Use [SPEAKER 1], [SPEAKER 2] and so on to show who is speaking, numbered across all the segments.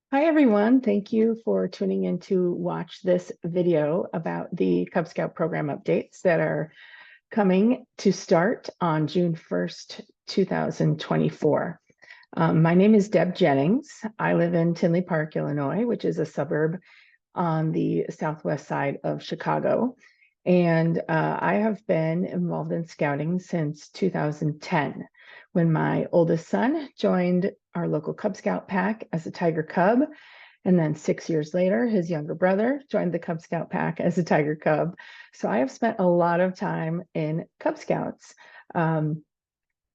[SPEAKER 1] Hi, everyone. Thank you for tuning in to watch this video about the Cub Scout program updates that are coming to start on June 1st, 2024. My name is Deb Jennings. I live in Tinley Park, Illinois, which is a suburb on the southwest side of Chicago. And I have been involved in scouting since 2010, when my oldest son joined our local Cub Scout pack as a Tiger Cub. And then 6 years later, his younger brother joined the Cub Scout pack as a Tiger Cub. So I have spent a lot of time in Cub Scouts.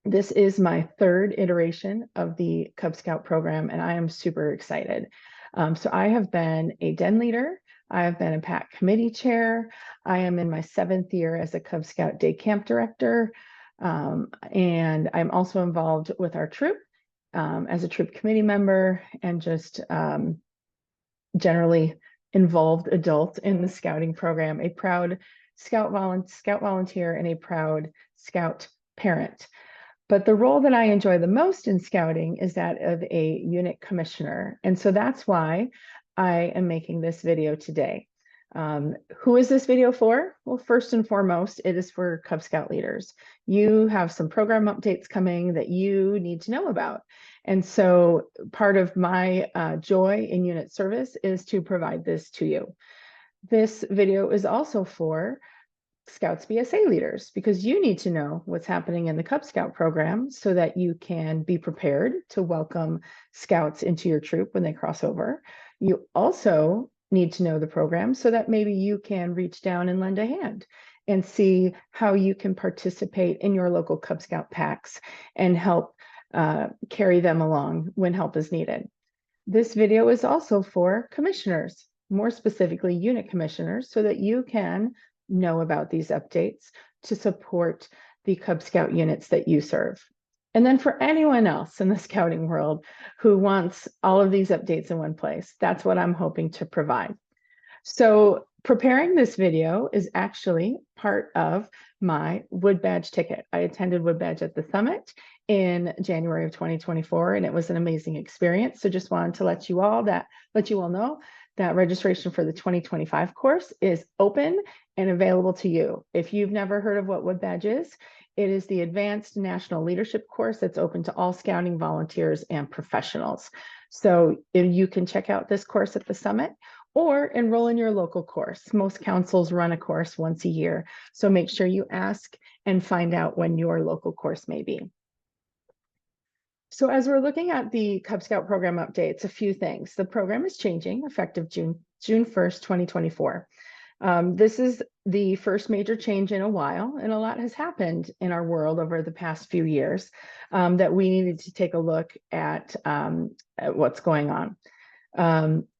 [SPEAKER 1] This is my third iteration of the Cub Scout program, and I am super excited. So I have been a den leader. I have been a pack committee chair. I am in my 7th year as a Cub Scout day camp director. And I'm also involved with our troop as a troop committee member and just generally involved adult in the scouting program, a proud scout volunteer and a proud scout parent. But the role that I enjoy the most in scouting is that of a unit commissioner. And so that's why I am making this video today. Who is this video for? Well, first and foremost, it is for Cub Scout leaders. You have some program updates coming that you need to know about. And so part of my joy in unit service is to provide this to you. This video is also for ScoutsBSA leaders, because you need to know what's happening in the Cub Scout program so that you can be prepared to welcome scouts into your troop when they cross over. You also need to know the program so that maybe you can reach down and lend a hand and see how you can participate in your local Cub Scout packs and help carry them along when help is needed. This video is also for commissioners, more specifically unit commissioners, so that you can know about these updates to support the Cub Scout units that you serve. And then for anyone else in the scouting world who wants all of these updates in one place, that's what I'm hoping to provide. So preparing this video is actually part of my Wood Badge ticket. I attended Wood Badge at the Summit in January of 2024, and it was an amazing experience. So just wanted to let you all know that registration for the 2025 course is open and available to you. If you've never heard of what Wood Badge is, it is the Advanced National Leadership course that's open to all scouting volunteers and professionals. So if you can check out this course at the Summit or enroll in your local course. Most councils run a course once a year, so make sure you ask and find out when your local course may be. So as we're looking at the Cub Scout program updates, a few things. The program is changing effective June 1st, 2024. This is the first major change in a while, and a lot has happened in our world over the past few years that we needed to take a look at what's going on.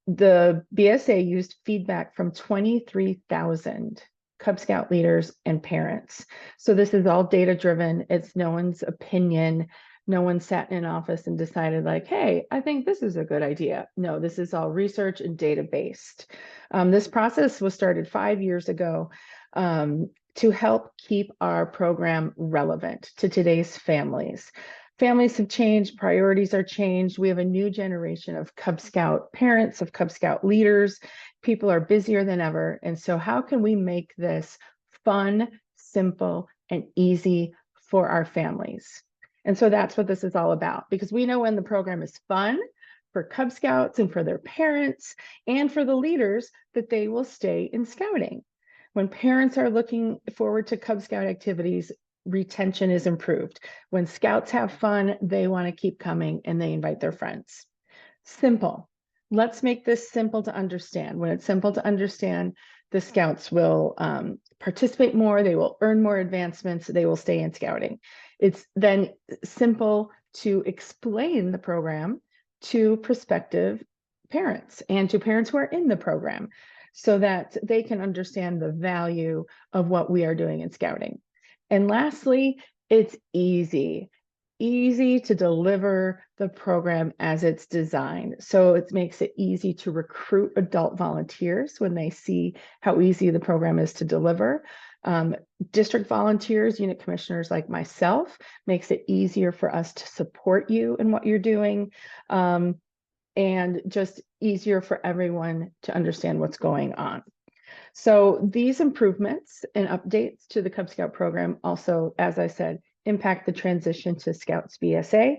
[SPEAKER 1] The BSA used feedback from 23,000 Cub Scout leaders and parents. So this is all data driven. It's no one's opinion. No one sat in an office and decided like, hey, I think this is a good idea. No, this is all research and data based. This process was started 5 years ago to help keep our program relevant to today's families. Families have changed, priorities are changed. We have a new generation of Cub Scout parents, of Cub Scout leaders. People are busier than ever. And so how can we make this fun, simple, and easy for our families? And so that's what this is all about, because we know when the program is fun for Cub Scouts and for their parents and for the leaders, that they will stay in scouting. When parents are looking forward to Cub Scout activities, retention is improved. When scouts have fun, they want to keep coming and they invite their friends. Simple. Let's make this simple to understand. When it's simple to understand, the scouts will participate more, they will earn more advancements, they will stay in scouting. It's then simple to explain the program to prospective parents and to parents who are in the program so that they can understand the value of what we are doing in scouting. And lastly, it's easy to deliver the program as it's designed. So it makes it easy to recruit adult volunteers when they see how easy the program is to deliver. District volunteers, unit commissioners like myself, makes it easier for us to support you in what you're doing. and just easier for everyone to understand what's going on. So these improvements and updates to the Cub Scout program also, as I said, impact the transition to ScoutsBSA,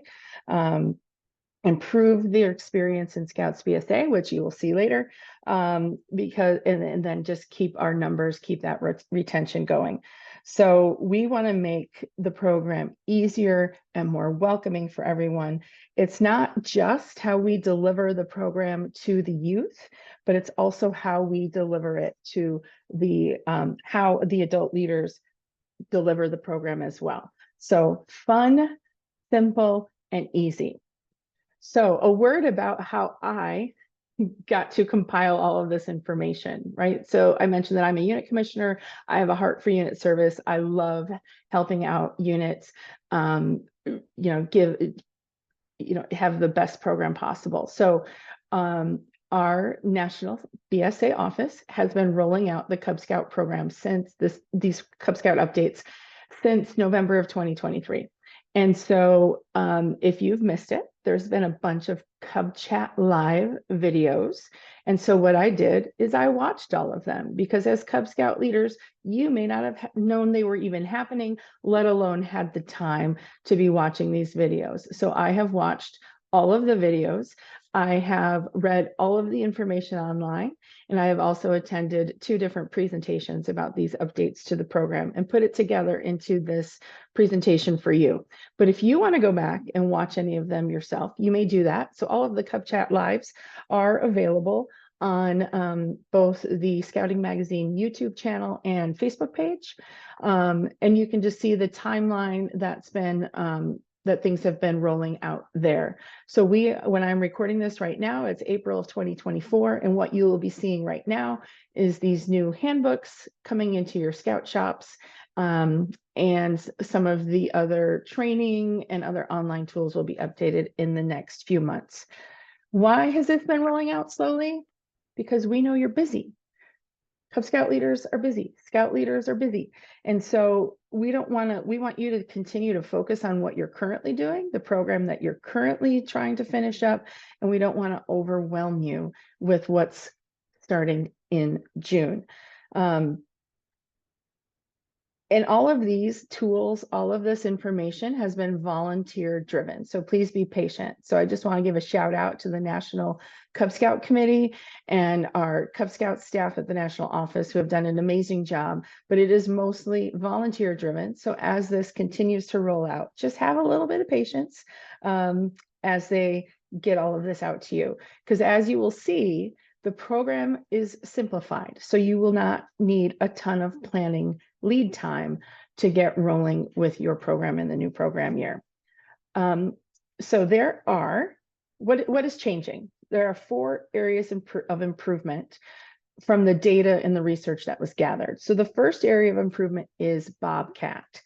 [SPEAKER 1] improve their experience in ScoutsBSA, which you will see later, because and then just keep our numbers, keep that retention going. So we want to make the program easier and more welcoming for everyone. It's not just how we deliver the program to the youth, but it's also how we deliver it to the how the adult leaders deliver the program as well. So fun, simple, and easy. So a word about how I got to compile all of this information, right? So I mentioned that I'm a unit commissioner. I have a heart for unit service. I love helping out units, have the best program possible. So our national BSA office has been rolling out the Cub Scout program since these Cub Scout updates since November of 2023. And so if you've missed it, there's been a bunch of Cub Chat live videos. And so what I did is I watched all of them, because as Cub Scout leaders, you may not have known they were even happening, let alone had the time to be watching these videos. So I have watched all of the videos. I have read all of the information online, and I have also attended 2 different presentations about these updates to the program and put it together into this presentation for you. But if you want to go back and watch any of them yourself, you may do that. So all of the Cub Chat lives are available on both the Scouting Magazine YouTube channel and Facebook page. And you can just see the timeline that's been that things have been rolling out there. So when I'm recording this right now, it's April of 2024. And what you will be seeing right now is these new handbooks coming into your Scout shops, and some of the other training and other online tools will be updated in the next few months. Why has this been rolling out slowly? Because we know you're busy. Cub Scout leaders are busy. Scout leaders are busy. And so we want you to continue to focus on what you're currently doing, the program that you're currently trying to finish up. And we don't want to overwhelm you with what's starting in June. And all of these tools, all of this information has been volunteer driven. So please be patient. So I just want to give a shout out to the National Cub Scout Committee and our Cub Scout staff at the national office who have done an amazing job, but it is mostly volunteer driven. So as this continues to roll out, just have a little bit of patience as they get all of this out to you. Because as you will see, the program is simplified. So you will not need a ton of planning lead time to get rolling with your program in the new program year. So there are, what is changing? There are 4 areas of improvement from the data and the research that was gathered. So the first area of improvement is Bobcat.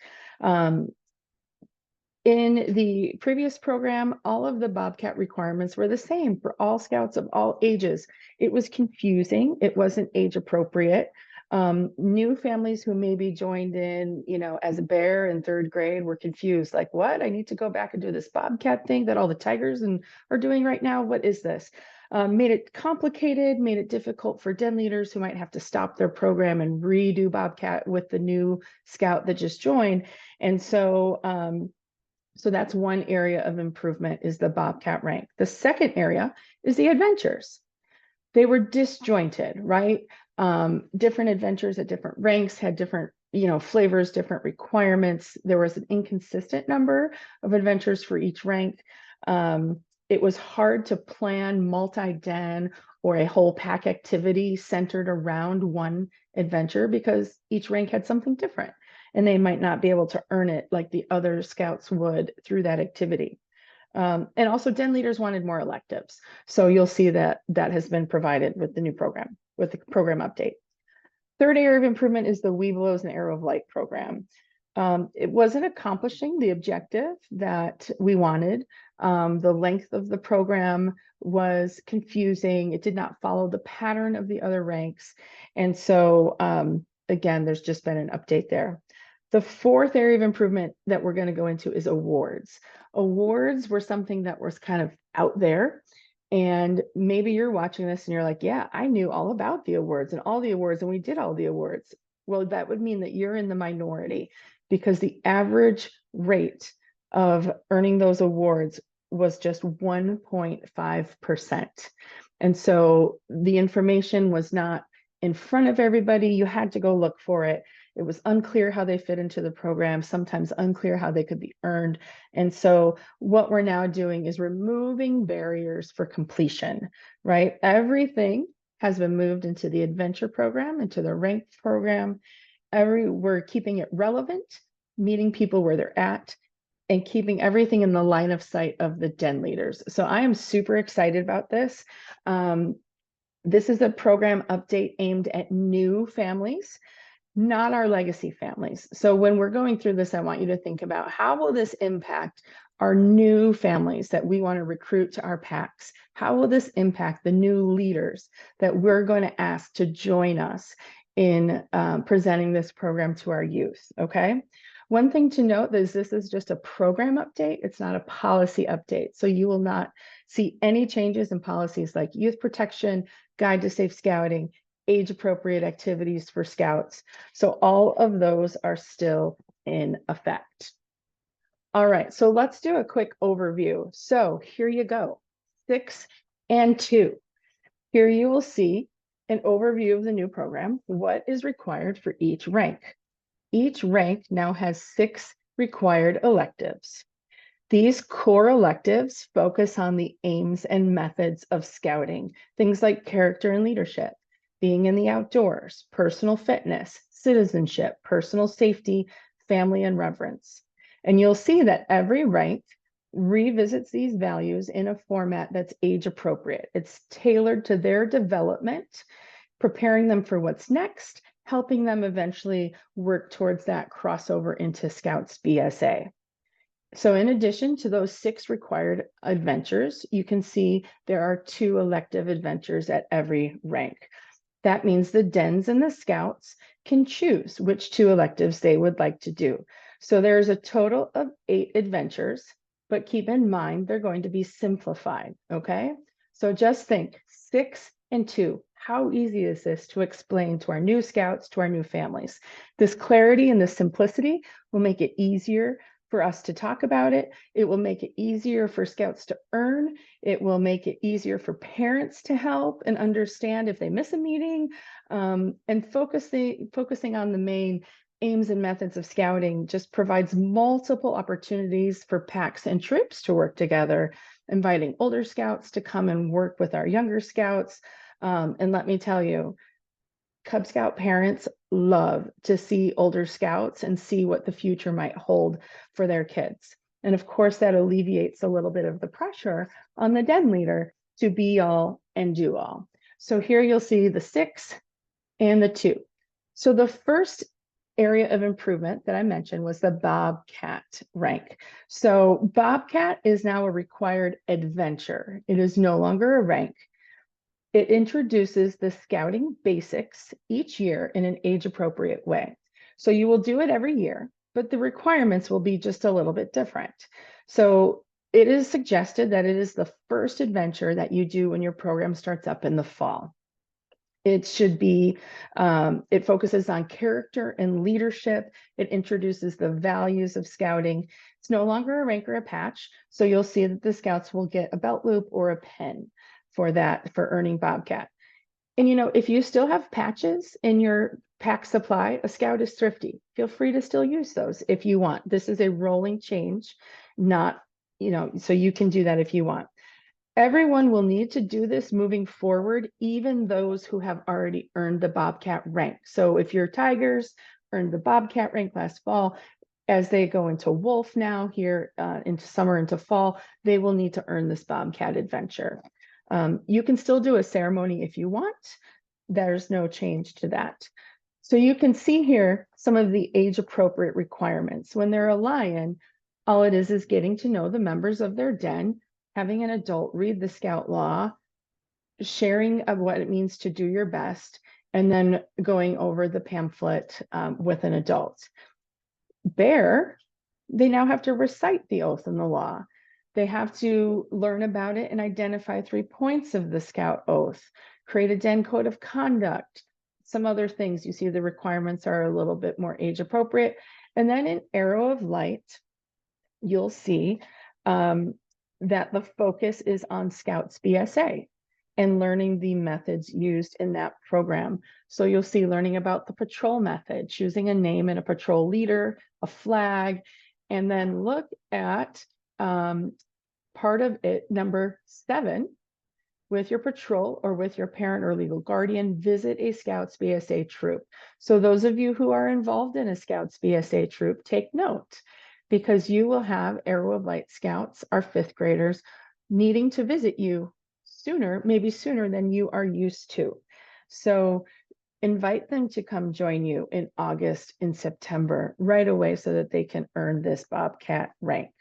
[SPEAKER 1] In the previous program, all of the Bobcat requirements were the same for all Scouts of all ages. It was confusing. It wasn't age appropriate. New families who maybe joined in, as a bear in 3rd grade were confused, like, what? I need to go back and do this Bobcat thing that all the Tigers are doing right now. What is this? Made it complicated, made it difficult for den leaders who might have to stop their program and redo Bobcat with the new Scout that just joined. And so, so that's one area of improvement, is the Bobcat rank. The second area is the adventures. They were disjointed, right? Different adventures at different ranks had different, flavors, different requirements. There was an inconsistent number of adventures for each rank. It was hard to plan multi-den or a whole pack activity centered around one adventure, because each rank had something different, and they might not be able to earn it like the other Scouts would through that activity. And also den leaders wanted more electives. So you'll see that has been provided with the new program, with the program update. Third area of improvement is the Webelos and Arrow of Light program. It wasn't accomplishing the objective that we wanted. The length of the program was confusing. It did not follow the pattern of the other ranks. And so, again, there's just been an update there. The fourth area of improvement that we're going to go into is awards. Awards were something that was kind of out there. And maybe you're watching this and you're like, yeah, I knew all about the awards and all the awards, and we did all the awards. Well, that would mean that you're in the minority, because the average rate of earning those awards was just 1.5%. And so the information was not in front of everybody. You had to go look for it. It was unclear how they fit into the program, sometimes unclear how they could be earned. And so what we're now doing is removing barriers for completion, right? Everything has been moved into the adventure program, into the ranked program. We're keeping it relevant, meeting people where they're at, and keeping everything in the line of sight of the den leaders. So I am super excited about this. This is a program update aimed at new families, not our legacy families. So when we're going through this, I want you to think about, how will this impact our new families that we want to recruit to our packs? How will this impact the new leaders that we're going to ask to join us in presenting this program to our youth? Okay. One thing to note is this is just a program update. It's not a policy update. So you will not see any changes in policies like youth protection, guide to safe scouting, age-appropriate activities for scouts. So all of those are still in effect. All right, so let's do a quick overview. So here you go, 6 and 2. Here you will see an overview of the new program, what is required for each rank. Each rank now has 6 required electives. These core electives focus on the aims and methods of scouting, things like character and leadership, being in the outdoors, personal fitness, citizenship, personal safety, family, and reverence. And you'll see that every rank revisits these values in a format that's age appropriate. It's tailored to their development, preparing them for what's next, helping them eventually work towards that crossover into ScoutsBSA. So in addition to those 6 required adventures, you can see there are 2 elective adventures at every rank. That means the dens and the scouts can choose which 2 electives they would like to do. So there's a total of 8 adventures, but keep in mind they're going to be simplified, okay? So just think, 6 and 2. How easy is this to explain to our new scouts, to our new families? This clarity and this simplicity will make it easier for us to talk about it. It will make it easier for scouts to earn. It will make it easier for parents to help and understand if they miss a meeting, and focusing on the main aims and methods of scouting just provides multiple opportunities for packs and troops to work together, inviting older scouts to come and work with our younger scouts. And let me tell you, Cub Scout parents love to see older scouts and see what the future might hold for their kids. And of course, that alleviates a little bit of the pressure on the den leader to be all and do all. So here you'll see the 6 and the 2. So the first area of improvement that I mentioned was the Bobcat rank. So Bobcat is now a required adventure. It is no longer a rank. It introduces the scouting basics each year in an age-appropriate way. So you will do it every year, but the requirements will be just a little bit different. So it is suggested that it is the first adventure that you do when your program starts up in the fall. It should be, it focuses on character and leadership. It introduces the values of scouting. It's no longer a rank or a patch. So you'll see that the scouts will get a belt loop or a pin for that, for earning Bobcat. And if you still have patches in your pack supply, a scout is thrifty. Feel free to still use those if you want. This is a rolling change, not, so you can do that if you want. Everyone will need to do this moving forward, even those who have already earned the Bobcat rank. So if your Tigers earned the Bobcat rank last fall, as they go into Wolf now here into summer, into fall, they will need to earn this Bobcat adventure. You can still do a ceremony if you want. There's no change to that. So you can see here some of the age-appropriate requirements. When they're a lion, all it is getting to know the members of their den, having an adult read the Scout Law, sharing of what it means to do your best, and then going over the pamphlet with an adult. Bear, they now have to recite the oath and the law. They have to learn about it and identify 3 points of the Scout Oath, create a Den code of conduct, some other things. You see the requirements are a little bit more age appropriate. And then in Arrow of Light, you'll see that the focus is on ScoutsBSA and learning the methods used in that program. So you'll see learning about the patrol method, choosing a name and a patrol leader, a flag, and then look at part of it, number 7, with your patrol or with your parent or legal guardian, visit a ScoutsBSA troop. So those of you who are involved in a ScoutsBSA troop, take note, because you will have Arrow of Light Scouts, our 5th graders, needing to visit you sooner, maybe sooner than you are used to. So invite them to come join you in August and September right away so that they can earn this Bobcat rank.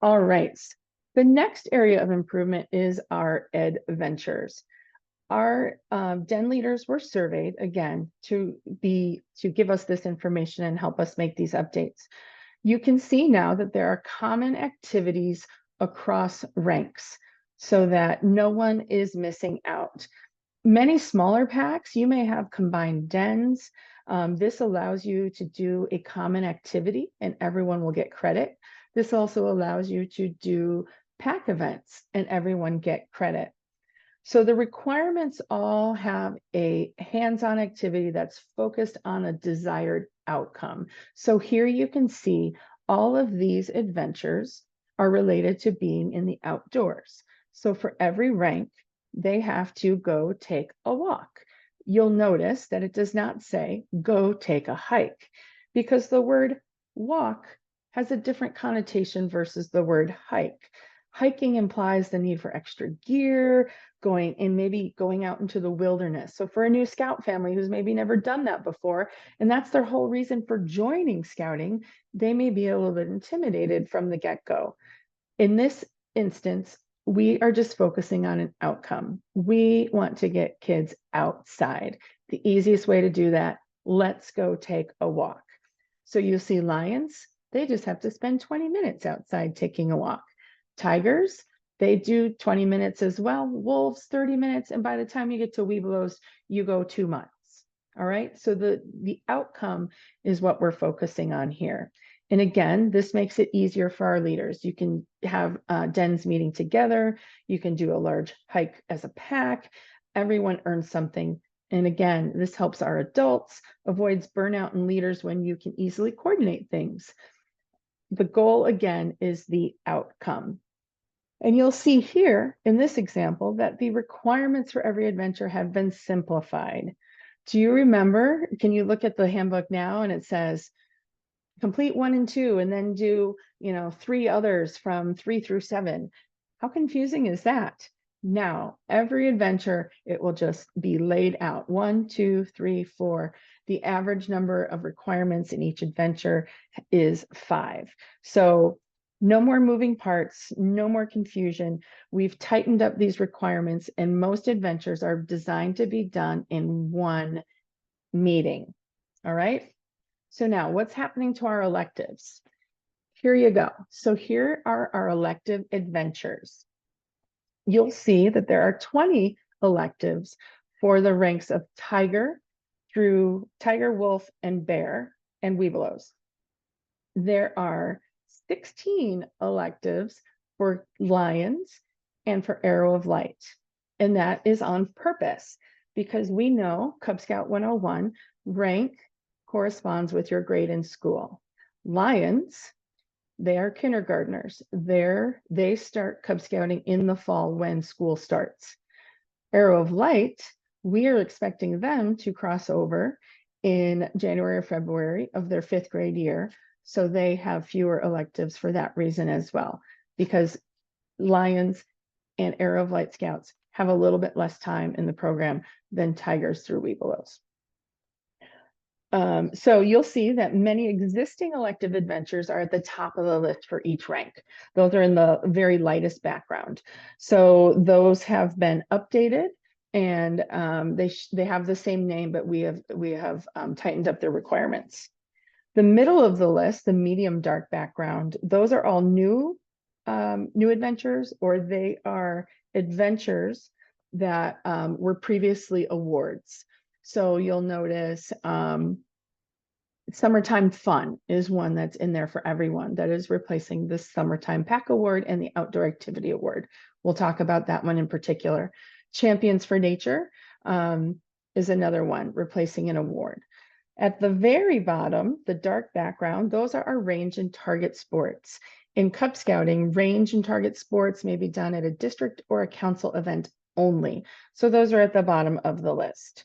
[SPEAKER 1] All right. The next area of improvement is our adventures. Our den leaders were surveyed again to give us this information and help us make these updates. You can see now that there are common activities across ranks so that no one is missing out. Many smaller packs, you may have combined dens. This allows you to do a common activity and everyone will get credit. This also allows you to do pack events and everyone get credit. So the requirements all have a hands-on activity that's focused on a desired outcome. So here you can see all of these adventures are related to being in the outdoors. So for every rank, they have to go take a walk. You'll notice that it does not say go take a hike, because the word walk has a different connotation versus the word hike. Hiking implies the need for extra gear, maybe going out into the wilderness. So for a new scout family who's maybe never done that before, and that's their whole reason for joining scouting, they may be a little bit intimidated from the get-go. In this instance, we are just focusing on an outcome. We want to get kids outside. The easiest way to do that, let's go take a walk. So you see lions, they just have to spend 20 minutes outside taking a walk. Tigers, they do 20 minutes as well. Wolves, 30 minutes. And by the time you get to Webelos, you go 2 months. All right. So the outcome is what we're focusing on here. And again, this makes it easier for our leaders. You can have dens meeting together. You can do a large hike as a pack. Everyone earns something. And again, this helps our adults, avoids burnout in leaders when you can easily coordinate things. The goal, again, is the outcome. And you'll see here in this example that the requirements for every adventure have been simplified. Do you remember? Can you look at the handbook now and it says, complete 1 and 2, and then do, 3 others from 3 through 7. How confusing is that? Now, every adventure, it will just be laid out. 1, 2, 3, 4. The average number of requirements in each adventure is 5. So no more moving parts, no more confusion. We've tightened up these requirements, and most adventures are designed to be done in 1 meeting. All right. So now what's happening to our electives? Here you go. So here are our elective adventures. You'll see that there are 20 electives for the ranks of tiger through tiger, wolf, and bear, and Webelos. There are 16 electives for lions and for Arrow of Light. And that is on purpose because we know Cub Scout 101 rank corresponds with your grade in school. Lions, they are kindergartners. They start Cub Scouting in the fall when school starts. Arrow of Light, we are expecting them to cross over in January or February of their 5th grade year. So they have fewer electives for that reason as well, because Lions and Arrow of Light Scouts have a little bit less time in the program than Tigers through Webelos. So you'll see that many existing elective adventures are at the top of the list for each rank. Those are in the very lightest background. So those have been updated, and they have the same name, but we have tightened up their requirements. The middle of the list, the medium dark background, those are all new adventures, or they are adventures that were previously awards. So you'll notice Summertime Fun is one that's in there for everyone, that is replacing the Summertime Pack Award and the Outdoor Activity Award. We'll talk about that one in particular. Champions for Nature is another one, replacing an award. At the very bottom, the dark background, those are our range and target sports. In Cub Scouting, range and target sports may be done at a district or a council event only. So those are at the bottom of the list.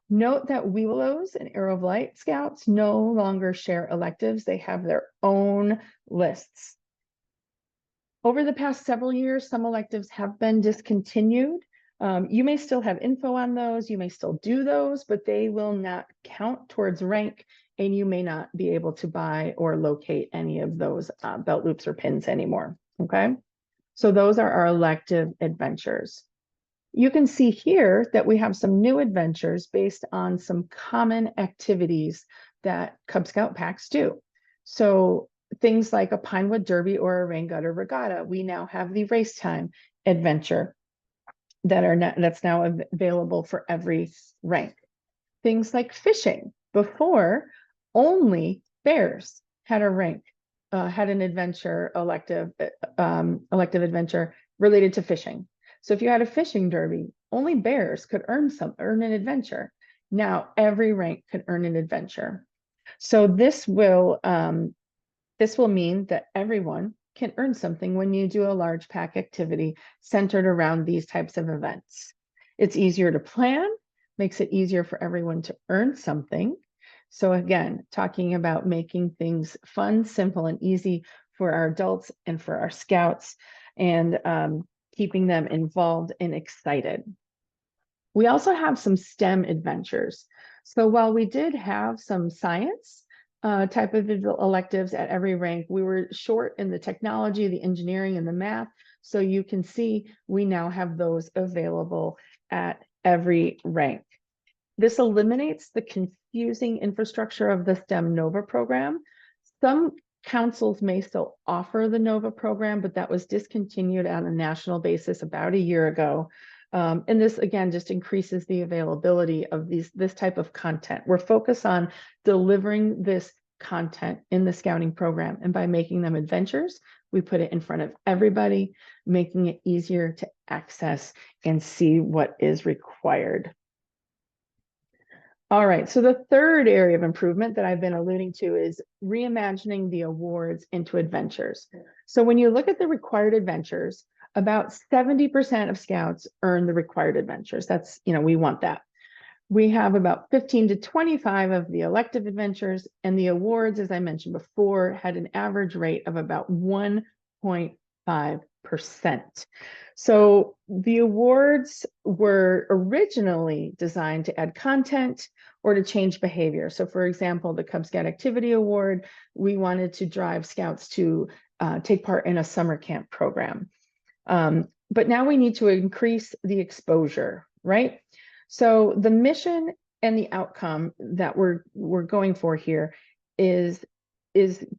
[SPEAKER 1] Note that Webelos and Arrow of Light Scouts no longer share electives. They have their own lists. Over the past several years, some electives have been discontinued. You may still have info on those, you may still do those, but they will not count towards rank, and you may not be able to buy or locate any of those belt loops or pins anymore, okay? So those are our elective adventures. You can see here that we have some new adventures based on some common activities that Cub Scout packs do. So things like a Pinewood Derby or a Rain Gutter Regatta, we now have the Race Time adventure that's now available for every rank. Things like fishing. Before, only bears had a rank, had an adventure elective adventure related to fishing. So if you had a fishing derby, only bears could earn an adventure. Now every rank could earn an adventure. So this will mean that everyone can earn something when you do a large pack activity centered around these types of events. It's easier to plan, makes it easier for everyone to earn something. So again, talking about making things fun, simple, and easy for our adults and for our scouts, and keeping them involved and excited. We also have some STEM adventures. So while we did have some science type of electives at every rank, we were short in the technology, the engineering, and the math. So you can see we now have those available at every rank. This eliminates the confusing infrastructure of the STEM NOVA program. Some councils may still offer the NOVA program, but that was discontinued on a national basis about a year ago. And this, again, just increases the availability of this type of content. We're focused on delivering this content in the scouting program. And by making them adventures, we put it in front of everybody, making it easier to access and see what is required. All right, so the third area of improvement that I've been alluding to is reimagining the awards into adventures. So when you look at the required adventures, about 70% of scouts earn the required adventures. That's, we want that. We have about 15 to 25 of the elective adventures, and the awards, as I mentioned before, had an average rate of about 1.5%. So the awards were originally designed to add content or to change behavior. So for example, the Cub Scout Activity Award, we wanted to drive scouts to take part in a summer camp program. But now we need to increase the exposure, right? So the mission and the outcome that we're going for here is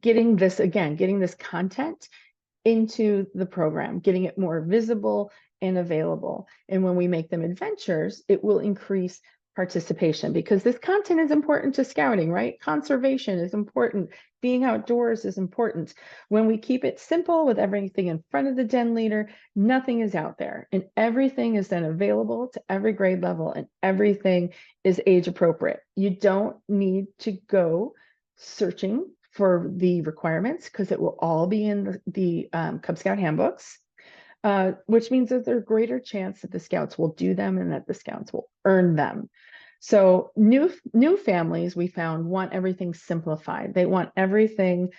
[SPEAKER 1] getting this content into the program, getting it more visible and available. And when we make them adventures, it will increase participation, because this content is important to scouting, right? Conservation is important. Being outdoors is important. When we keep it simple with everything in front of the den leader, nothing is out there, and everything is then available to every grade level, and everything is age appropriate. You don't need to go searching for the requirements, because it will all be in the Cub Scout handbooks, which means that there's a greater chance that the scouts will do them and that the scouts will earn them. So new families, we found, want everything simplified. They want everything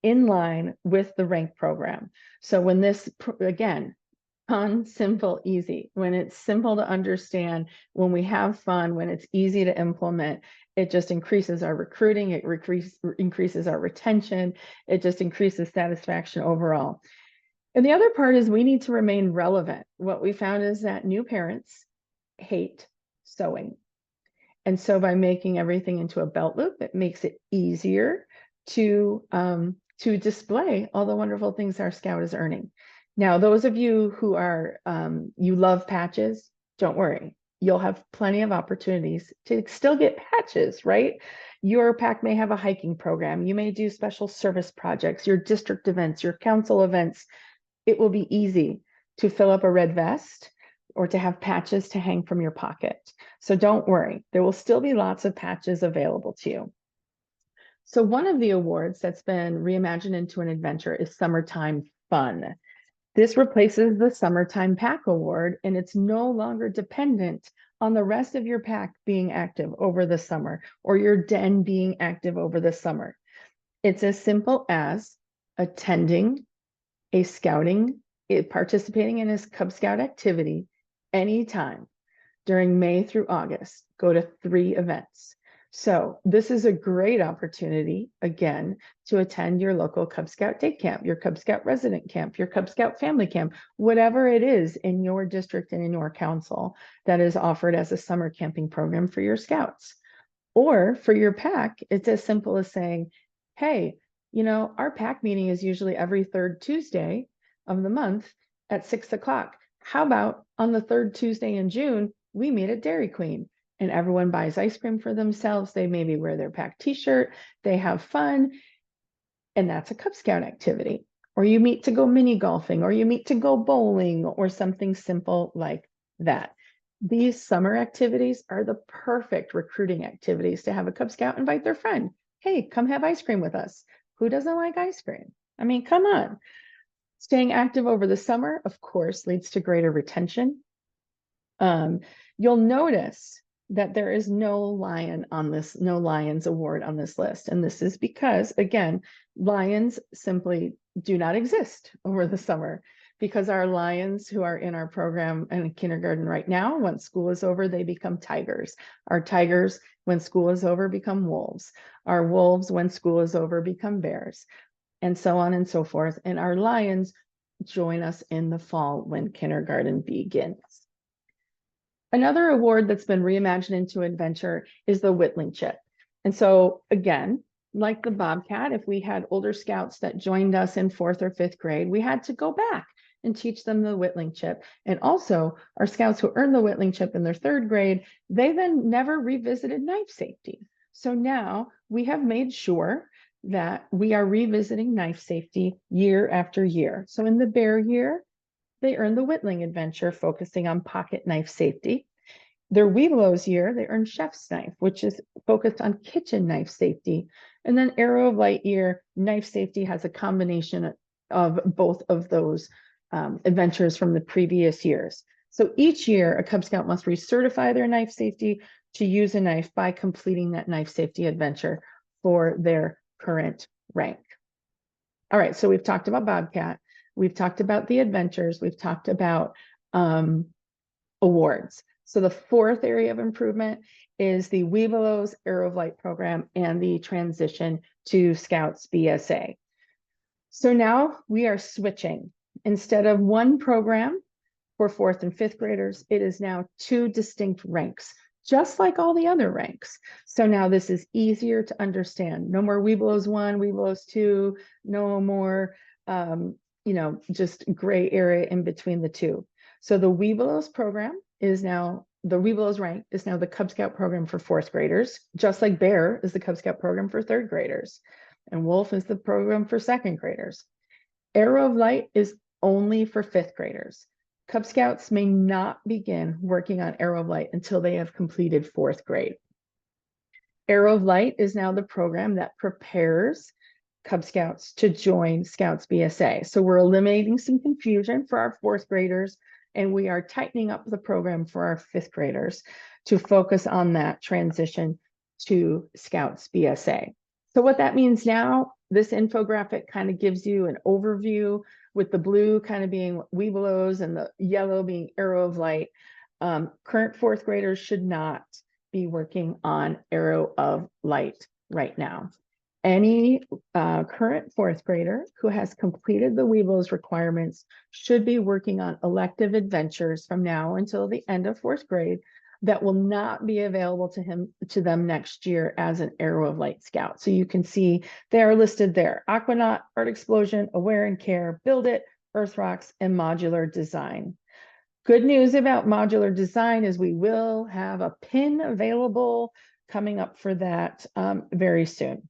[SPEAKER 1] in line with the rank program. So when this, again, fun, simple, easy, when it's simple to understand, when we have fun, when it's easy to implement, it just increases our recruiting, it increases our retention, it just increases satisfaction overall. And the other part is we need to remain relevant. What we found is that new parents hate sewing. And so by making everything into a belt loop, it makes it easier to display all the wonderful things our Scout is earning. Now, those of you who are, you love patches, don't worry. You'll have plenty of opportunities to still get patches, right? Your pack may have a hiking program. You may do special service projects, your district events, your council events. It will be easy to fill up a red vest or to have patches to hang from your pocket. So don't worry, there will still be lots of patches available to you. So one of the awards that's been reimagined into an adventure is Summertime Fun. This replaces the Summertime Pack Award, and it's no longer dependent on the rest of your pack being active over the summer or your den being active over the summer. It's as simple as attending a scouting, participating in a Cub Scout activity anytime during May through August. Go to 3 events. So this is a great opportunity, again, to attend your local Cub Scout day camp, your Cub Scout resident camp, your Cub Scout family camp, whatever it is in your district and in your council that is offered as a summer camping program for your Scouts. Or for your pack, it's as simple as saying, hey, you know, our pack meeting is usually every 3rd Tuesday of the month at 6 o'clock. How about on the 3rd Tuesday in June, we meet at Dairy Queen and everyone buys ice cream for themselves. They maybe wear their pack t-shirt, they have fun, and that's a Cub Scout activity. Or you meet to go mini golfing, or you meet to go bowling, or something simple like that. These summer activities are the perfect recruiting activities to have a Cub Scout invite their friend. Hey, come have ice cream with us. Who doesn't like ice cream? I mean, come on. Staying active over the summer, of course, leads to greater retention. You'll notice that there is no lion on this, no Lions award on this list. And this is because, again, lions simply do not exist over the summer, because our lions who are in our program in kindergarten right now, once school is over, they become tigers. Our tigers, when school is over, become wolves. Our wolves, when school is over, become bears, and so on and so forth. And our lions join us in the fall when kindergarten begins. Another award that's been reimagined into adventure is the Whittling Chip. And so again, like the Bobcat, if we had older Scouts that joined us in 4th or 5th grade, we had to go back and teach them the Whittling Chip. And also our Scouts who earned the Whittling Chip in their 3rd grade, they then never revisited knife safety. So now we have made sure that we are revisiting knife safety year after year. So in the bear year, they earned the Whittling Adventure, focusing on pocket knife safety. Their Webelos year, they earned Chef's Knife, which is focused on kitchen knife safety. And then Arrow of Light year, knife safety has a combination of both of those adventures from the previous years. So each year, a Cub Scout must recertify their knife safety to use a knife by completing that knife safety adventure for their current rank. All right, so we've talked about Bobcat. We've talked about the adventures. We've talked about awards. So the 4th area of improvement is the Webelos Arrow of Light program and the transition to ScoutsBSA. So now we are switching. Instead of 1 program for 4th and 5th graders, it is now 2 distinct ranks, just like all the other ranks. So now this is easier to understand. No more Webelos 1, Webelos 2, no more just gray area in between the 2. So the Webelos program is now, the Webelos rank is now the Cub Scout program for 4th graders, just like Bear is the Cub Scout program for 3rd graders, and Wolf is the program for 2nd graders. Arrow of Light is only for 5th graders. Cub Scouts may not begin working on Arrow of Light until they have completed 4th grade. Arrow of Light is now the program that prepares Cub Scouts to join ScoutsBSA. So we're eliminating some confusion for our 4th graders, and we are tightening up the program for our 5th graders to focus on that transition to ScoutsBSA. So what that means now, this infographic kind of gives you an overview, with the blue kind of being Webelos and the yellow being Arrow of Light. Current 4th graders should not be working on Arrow of Light right now. Any current 4th grader who has completed the Webelos requirements should be working on elective adventures from now until the end of 4th grade that will not be available to them next year as an Arrow of Light Scout. So you can see they are listed there: Aquanaut, Art Explosion, Aware and Care, Build It, Earth Rocks, and Modular Design. Good news about modular design is we will have a pin available coming up for that very soon.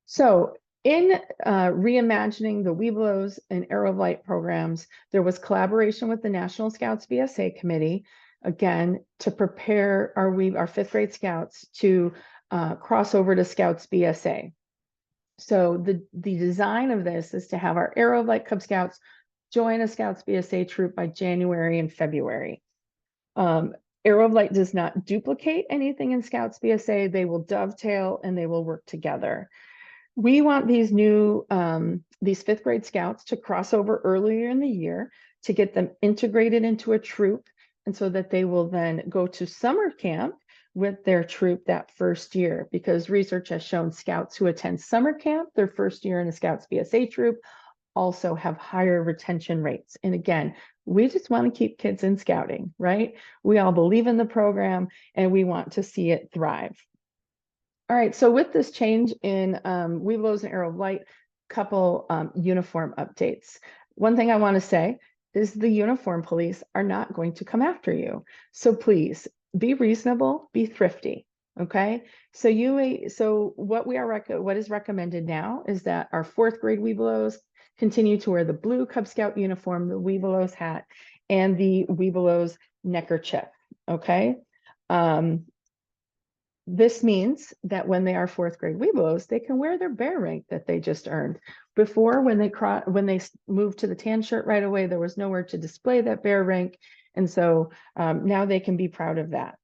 [SPEAKER 1] So in reimagining the Webelos and Arrow of Light programs, there was collaboration with the National ScoutsBSA Committee, again, to prepare our fifth grade scouts to cross over to ScoutsBSA. So the design of this is to have our Arrow of Light Cub Scouts join a ScoutsBSA troop by January and February. Arrow of Light does not duplicate anything in ScoutsBSA. They will dovetail and they will work together. We want these these fifth grade scouts to cross over earlier in the year to get them integrated into a troop, and so that they will then go to summer camp with their troop that first year, because research has shown scouts who attend summer camp their first year in a ScoutsBSA troop also have higher retention rates. And again, we just want to keep kids in scouting, right? We all believe in the program and we want to see it thrive. All right, so with this change in Webelos and Arrow of Light, couple uniform updates. One thing I want to say is the uniform police are not going to come after you. So please be reasonable, be thrifty. Okay, so what is recommended now is that our fourth grade Webelos continue to wear the blue Cub Scout uniform, the Webelos hat, and the Webelos neckerchief. Okay. This means that when they are fourth grade Webelos, they can wear their bear rank that they just earned. Before, when they moved to the tan shirt right away, there was nowhere to display that bear rank. And so now they can be proud of that.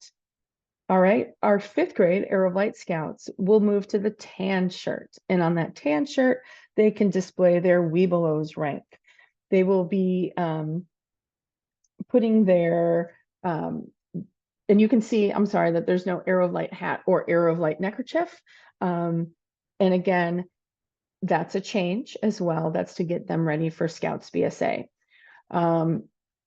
[SPEAKER 1] All right, our fifth grade Arrow of Light Scouts will move to the tan shirt. And on that tan shirt, they can display their Webelos rank. They will be putting their and you can see, I'm sorry, that there's no Arrow of Light hat or Arrow of Light neckerchief. And again, that's a change as well. That's to get them ready for ScoutsBSA.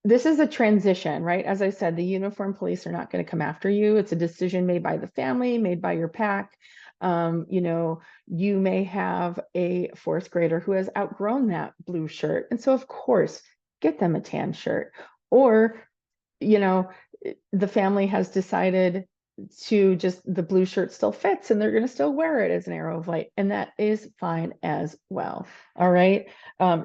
[SPEAKER 1] This is a transition, right? As I said, the uniform police are not going to come after you. It's a decision made by the family, made by your pack. You know, you may have a fourth grader who has outgrown that blue shirt. And so, of course, get them a tan shirt. Or, you know, the family has decided to just, the blue shirt still fits and they're going to still wear it as an Arrow of Light, and that is fine as well. All right.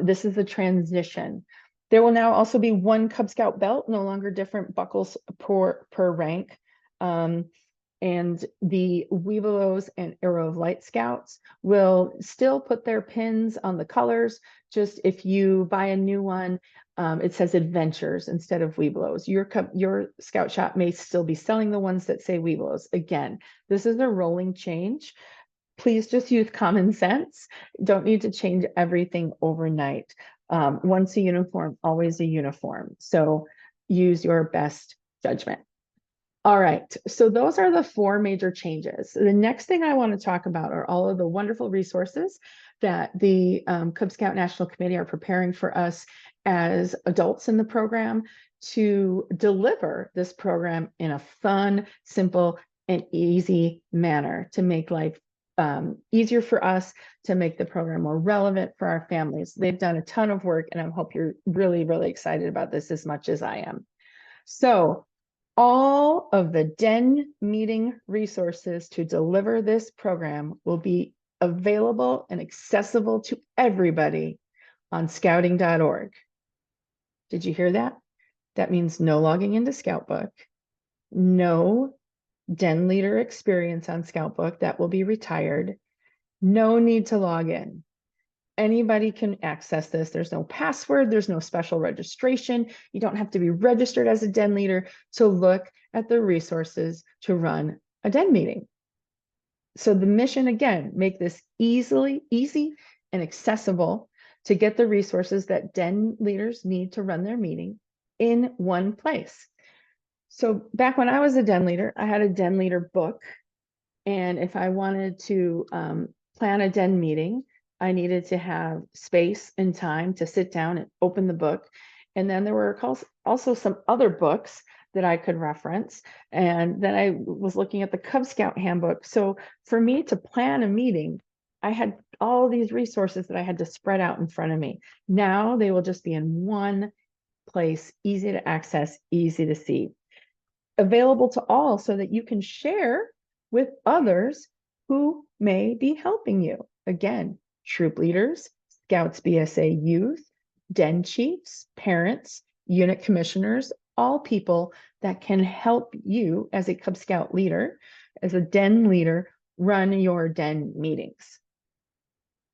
[SPEAKER 1] This is a transition. There will now also be one Cub Scout belt, no longer different buckles per rank. And the Webelos and Arrow of Light Scouts will still put their pins on the colors. Just if you buy a new one, it says Adventures instead of Webelos. Your scout shop may still be selling the ones that say Webelos. Again, this is a rolling change. Please just use common sense. Don't need to change everything overnight. Once a uniform, always a uniform. So use your best judgment. All right, so those are the 4 major changes. The next thing I want to talk about are all of the wonderful resources that the Cub Scout National Committee are preparing for us as adults in the program to deliver this program in a fun, simple, and easy manner to make life easier for us, to make the program more relevant for our families. They've done a ton of work, and I hope you're really, really excited about this as much as I am. So all of the Den meeting resources to deliver this program will be available and accessible to everybody on scouting.org. Did you hear that? That means no logging into Scoutbook, no Den leader experience on Scoutbook, that will be retired, no need to log in. Anybody can access this. There's no password. There's no special registration. You don't have to be registered as a Den leader to look at the resources to run a Den meeting. So the mission, again, make this easy and accessible to get the resources that Den leaders need to run their meeting in one place. So back when I was a Den leader, I had a Den leader book. And if I wanted to plan a Den meeting, I needed to have space and time to sit down and open the book. And then there were also some other books that I could reference. And then I was looking at the Cub Scout handbook. So for me to plan a meeting, I had all these resources that I had to spread out in front of me. Now they will just be in one place, easy to access, easy to see, available to all so that you can share with others who may be helping you. Again, troop leaders, ScoutsBSA youth, den chiefs, parents, unit commissioners, all people that can help you as a Cub Scout leader, as a den leader, run your den meetings.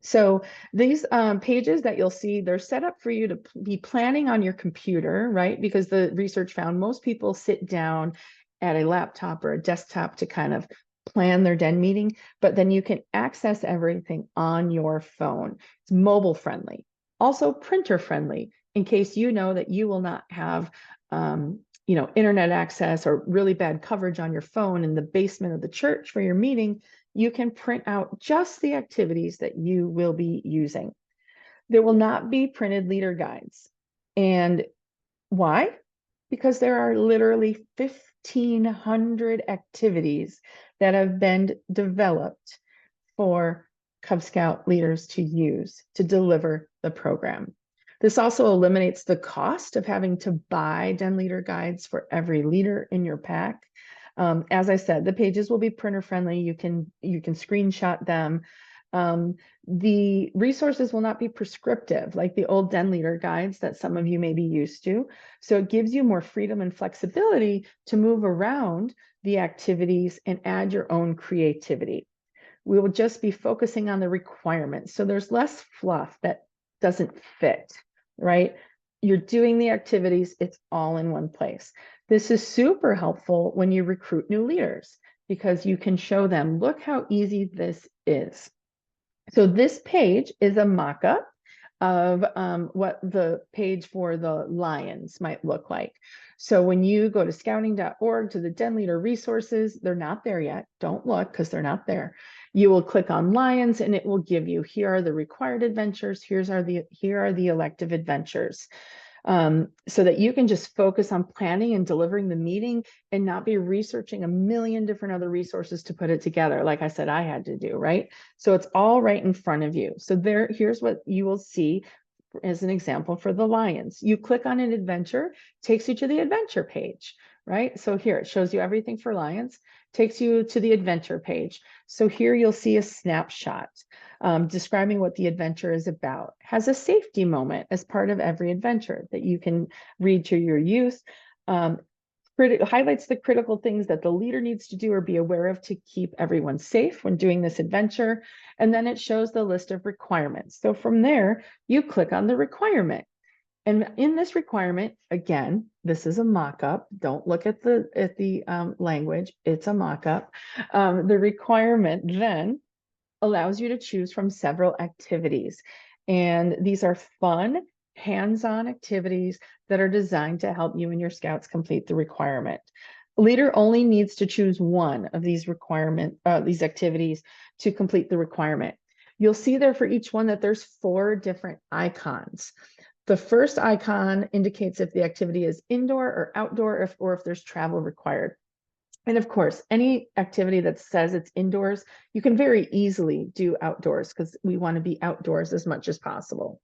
[SPEAKER 1] So these pages that you'll see, they're set up for you to be planning on your computer, right? Because the research found most people sit down at a laptop or a desktop to kind of plan their den meeting, but then you can access everything on your phone. It's mobile friendly, also printer friendly, in case you know that you will not have internet access or really bad coverage on your phone in the basement of the church for your meeting. You can print out just the activities that you will be using. There will not be printed leader guides. And why? Because there are literally 1,500 activities that have been developed for Cub Scout leaders to use to deliver the program. This also eliminates the cost of having to buy den leader guides for every leader in your pack. As I said, the pages will be printer friendly. You can screenshot them. The resources will not be prescriptive like the old den leader guides that some of you may be used to. So it gives you more freedom and flexibility to move around the activities and add your own creativity. We will just be focusing on the requirements. So there's less fluff that doesn't fit, right? You're doing the activities, it's all in one place. This is super helpful when you recruit new leaders because you can show them, look how easy this is. So this page is a mock-up of what the page for the Lions might look like. So when you go to scouting.org to the Den Leader resources, they're not there yet. Don't look because they're not there. You will click on Lions and it will give you, here are the required adventures, here are the elective adventures. So that you can just focus on planning and delivering the meeting and not be researching a million different other resources to put it together. Like I said, I had to do, right? So it's all right in front of you. So here's what you will see as an example for the Lions. You click on an adventure, takes you to the adventure page, right? So here it shows you everything for Lions, takes you to the adventure page. So here you'll see a snapshot describing what the adventure is about. Has a safety moment as part of every adventure that you can read to your youth. Highlights the critical things that the leader needs to do or be aware of to keep everyone safe when doing this adventure. And then it shows the list of requirements. So from there, you click on the requirement. And in this requirement, again, this is a mock-up. Don't look at the language. It's a mock-up. The requirement then allows you to choose from several activities. And these are fun, hands-on activities that are designed to help you and your scouts complete the requirement. The leader only needs to choose one of these these activities to complete the requirement. You'll see there for each one that there's 4 different icons. The first icon indicates if the activity is indoor or outdoor, or if there's travel required. And of course, any activity that says it's indoors, you can very easily do outdoors because we want to be outdoors as much as possible.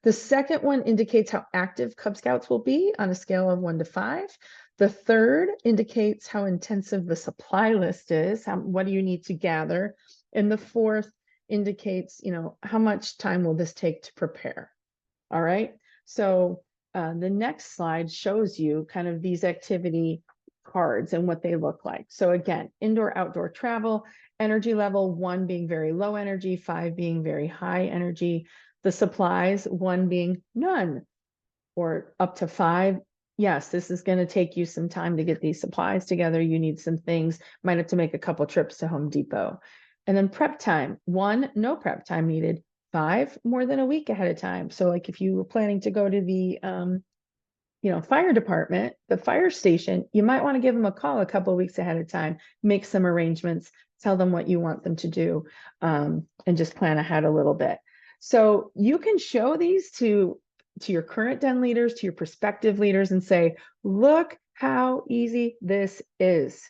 [SPEAKER 1] The second one indicates how active Cub Scouts will be on a scale of 1 to 5. The third indicates how intensive the supply list is, what do you need to gather. And the fourth indicates, how much time will this take to prepare. All right. So the next slide shows you kind of these activity cards and what they look like. So again, indoor, outdoor travel, energy level 1 being very low energy, 5 being very high energy. The supplies, 1 being none, or up to 5. Yes, this is going to take you some time to get these supplies together. You need some things, might have to make a couple trips to Home Depot. And then prep time, 1, no prep time needed. 5, more than a week ahead of time. So like if you were planning to go to the fire department, the fire station, you might want to give them a call a couple of weeks ahead of time, make some arrangements, tell them what you want them to do, and just plan ahead a little bit. So you can show these to your current den leaders, to your prospective leaders, and say, look how easy this is.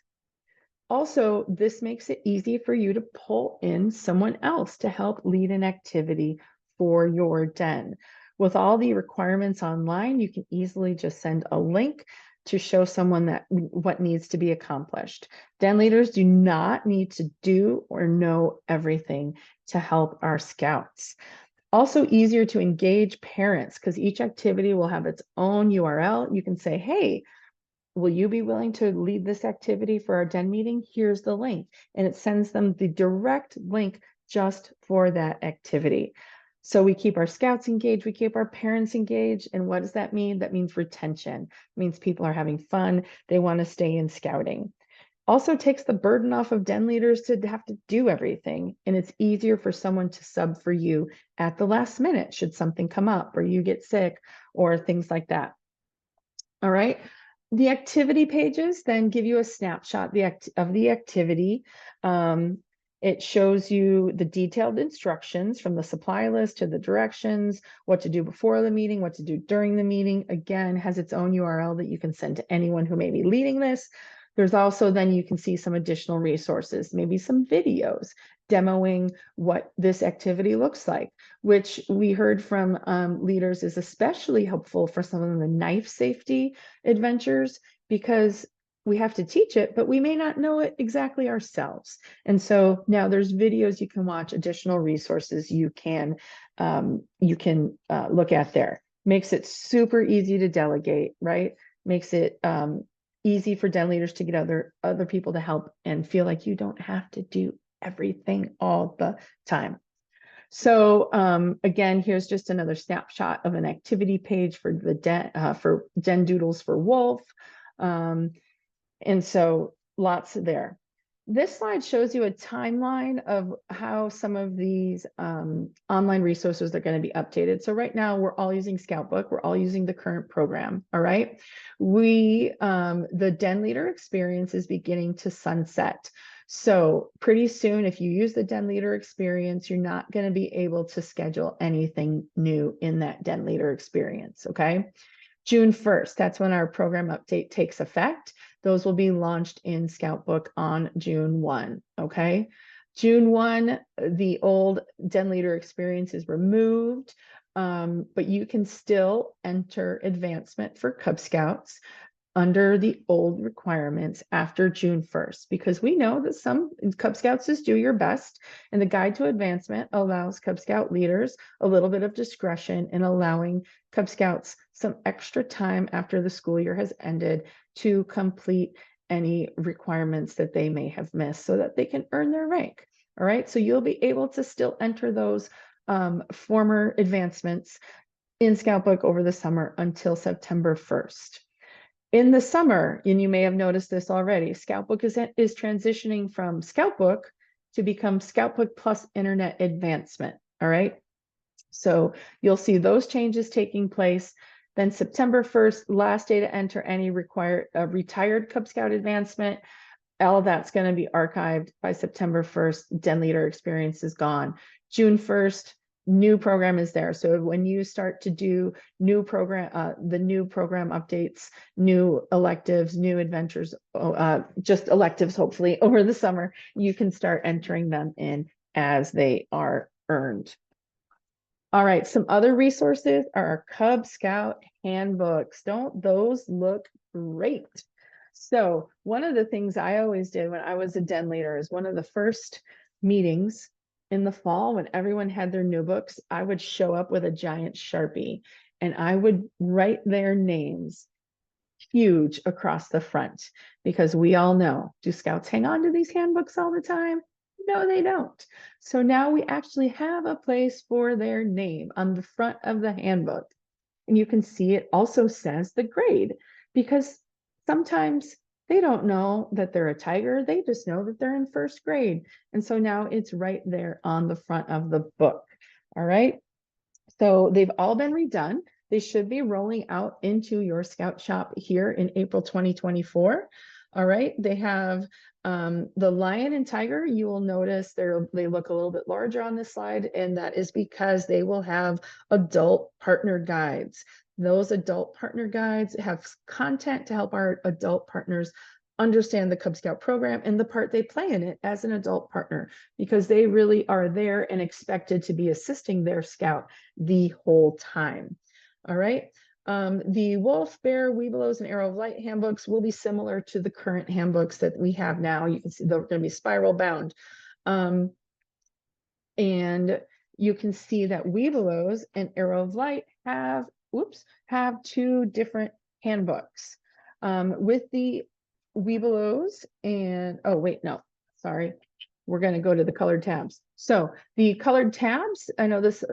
[SPEAKER 1] Also, this makes it easy for you to pull in someone else to help lead an activity for your den. With all the requirements online, you can easily just send a link to show someone that what needs to be accomplished. Den leaders do not need to do or know everything to help our scouts. Also easier to engage parents because each activity will have its own URL. You can say, hey, will you be willing to lead this activity for our den meeting? Here's the link. And it sends them the direct link just for that activity. So we keep our scouts engaged, we keep our parents engaged. And what does that mean? That means retention. It means people are having fun. They want to stay in scouting. Also takes the burden off of den leaders to have to do everything. And it's easier for someone to sub for you at the last minute should something come up or you get sick or things like that. All right. The activity pages then give you a snapshot of the activity. It shows you the detailed instructions from the supply list to the directions, what to do before the meeting, what to do during the meeting. Again, has its own URL that you can send to anyone who may be leading this. There's also then you can see some additional resources, maybe some videos demoing what this activity looks like, which we heard from leaders is especially helpful for some of the knife safety adventures because we have to teach it, but we may not know it exactly ourselves. And so now there's videos you can watch, additional resources you can look at there. Makes it super easy to delegate, right? Makes it easy for den leaders to get other people to help and feel like you don't have to do everything all the time. So again, here's just another snapshot of an activity page for the den doodles for wolf. And so lots there. This slide shows you a timeline of how some of these online resources are going to be updated. So right now we're all using Scoutbook. We're all using the current program. All right. The den leader experience is beginning to sunset. So pretty soon, if you use the den leader experience, you're not going to be able to schedule anything new in that den leader experience. Okay. June 1st, that's when our program update takes effect. Those will be launched in Scoutbook on June 1, okay? June 1, the old den leader experience is removed, but you can still enter advancement for Cub Scouts under the old requirements after June 1st, because we know that some Cub Scouts is do your best, and the guide to advancement allows Cub Scout leaders a little bit of discretion in allowing Cub Scouts some extra time after the school year has ended to complete any requirements that they may have missed so that they can earn their rank. All right, so you'll be able to still enter those former advancements in Scoutbook over the summer until September 1st. In the summer, and you may have noticed this already, Scoutbook is transitioning from Scoutbook to become Scoutbook plus Internet Advancement, all right? So you'll see those changes taking place. Then September 1st, last day to enter any retired Cub Scout advancement. All that's going to be archived by September 1st. Den leader experience is gone. June 1st, new program is there. So when you start to do new program, the new program updates, new electives, new adventures, just electives, hopefully over the summer, you can start entering them in as they are earned. All right, some other resources are our Cub Scout handbooks. Don't those look great? So one of the things I always did when I was a den leader is one of the first meetings in the fall when everyone had their new books, I would show up with a giant Sharpie and I would write their names huge across the front because we all know, do scouts hang on to these handbooks all the time? No, they don't. So now we actually have a place for their name on the front of the handbook. And you can see it also says the grade because sometimes they don't know that they're a tiger. They just know that they're in first grade. And so now it's right there on the front of the book. All right. So they've all been redone. They should be rolling out into your Scout shop here in April 2024. All right. They have the lion and tiger. You will notice they look a little bit larger on this slide, and that is because they will have adult partner guides. Those adult partner guides have content to help our adult partners understand the Cub Scout program and the part they play in it as an adult partner, because they really are there and expected to be assisting their scout the whole time. All right. The Wolf, Bear, Webelos, and Arrow of Light handbooks will be similar to the current handbooks that we have now. You can see they're going to be spiral bound. And you can see that Webelos and Arrow of Light have two different handbooks. With the Webelos and, oh wait, no, sorry. We're going to go to the colored tabs. So the colored tabs, I know this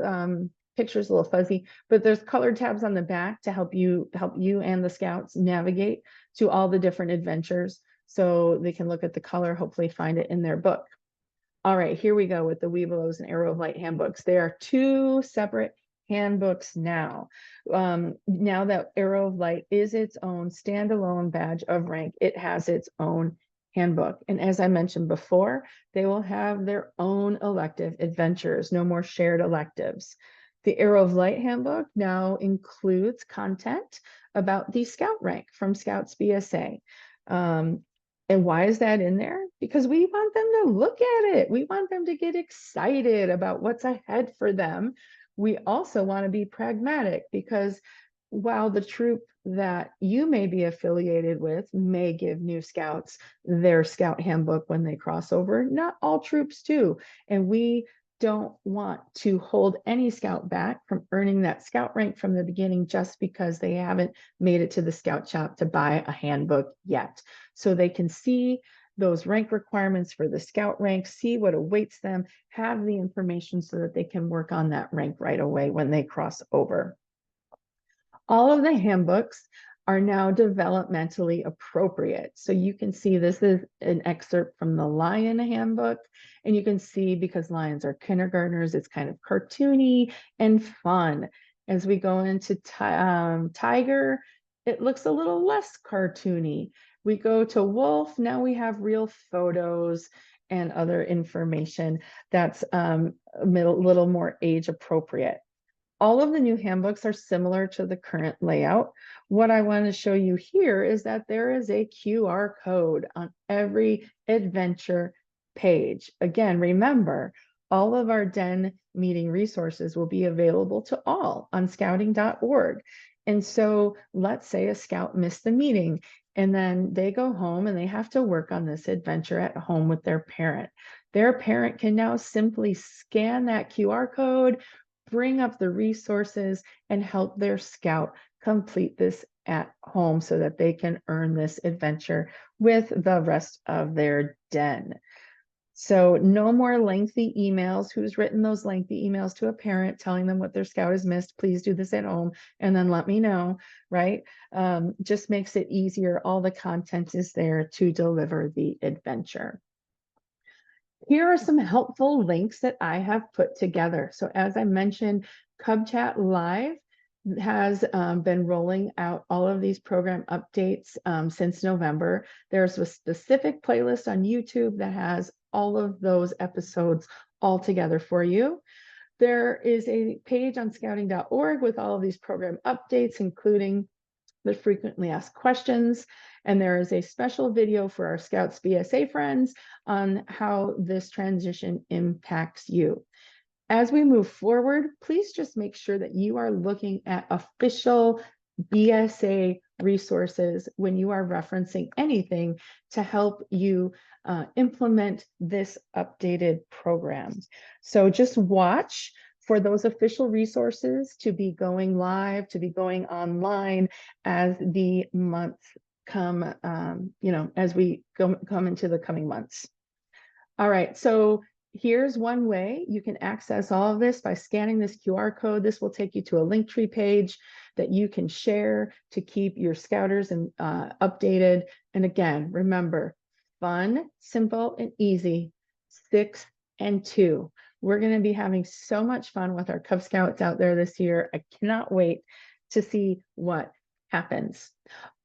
[SPEAKER 1] picture is a little fuzzy, but there's colored tabs on the back to help you and the scouts navigate to all the different adventures, so they can look at the color, hopefully find it in their book. All right, here we go with the Webelos and Arrow of Light handbooks. They are two separate handbooks now. Now that Arrow of Light is its own standalone badge of rank, it has its own handbook. And as I mentioned before, they will have their own elective adventures, no more shared electives. The Arrow of Light handbook now includes content about the scout rank from ScoutsBSA. And why is that in there? Because we want them to look at it. We want them to get excited about what's ahead for them. We also want to be pragmatic, because while the troop that you may be affiliated with may give new scouts their scout handbook when they cross over, not all troops do. And we don't want to hold any scout back from earning that scout rank from the beginning just because they haven't made it to the scout shop to buy a handbook yet. So they can see those rank requirements for the scout rank, see what awaits them, have the information so that they can work on that rank right away when they cross over. All of the handbooks are now developmentally appropriate. So you can see this is an excerpt from the Lion handbook, and you can see, because lions are kindergartners, it's kind of cartoony and fun. As we go into Tiger, it looks a little less cartoony. We go to Wolf, now we have real photos and other information that's a little more age appropriate. All of the new handbooks are similar to the current layout. What I want to show you here is that there is a QR code on every adventure page. Again, remember, all of our den meeting resources will be available to all on scouting.org. And so let's say a scout missed the meeting, and then they go home and they have to work on this adventure at home with their parent. Their parent can now simply scan that QR code, bring up the resources, and help their scout complete this at home so that they can earn this adventure with the rest of their den. So no more lengthy emails. Who's written those lengthy emails to a parent telling them what their scout has missed? Please do this at home and then let me know, right? Just makes it easier. All the content is there to deliver the adventure. Here are some helpful links that I have put together. So as I mentioned, Cub Chat Live has been rolling out all of these program updates since November. There's a specific playlist on YouTube that has all of those episodes all together for you. There is a page on scouting.org with all of these program updates, including the frequently asked questions. And there is a special video for our ScoutsBSA friends on how this transition impacts you. As we move forward, please just make sure that you are looking at official BSA resources when you are referencing anything to help you implement this updated program. So just watch for those official resources to be going live, to be going online as the months come, as we come into the coming months. All right, so here's one way you can access all of this by scanning this QR code. This will take you to a Linktree page that you can share to keep your scouters updated. And again, remember, fun, simple, and easy, 6 and 2. We're going to be having so much fun with our Cub Scouts out there this year. I cannot wait to see what happens.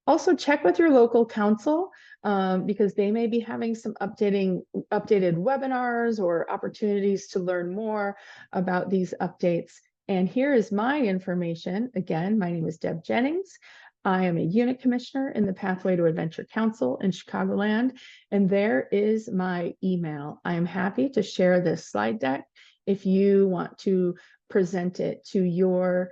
[SPEAKER 1] Also, check with your local council because they may be having some updated webinars or opportunities to learn more about these updates And here is my information. Again, my name is Deb Jennings. I am a unit commissioner in the Pathway to Adventure Council in Chicagoland, and there is my email. I am happy to share this slide deck if you want to present it to your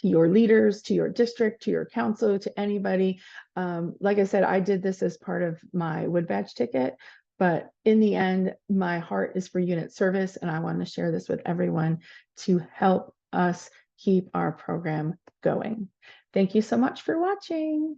[SPEAKER 1] leaders, to your district, to your council, to anybody. Like I said, I did this as part of my Wood Badge ticket, but in the end, my heart is for unit service, and I want to share this with everyone to help us keep our program going. Thank you so much for watching.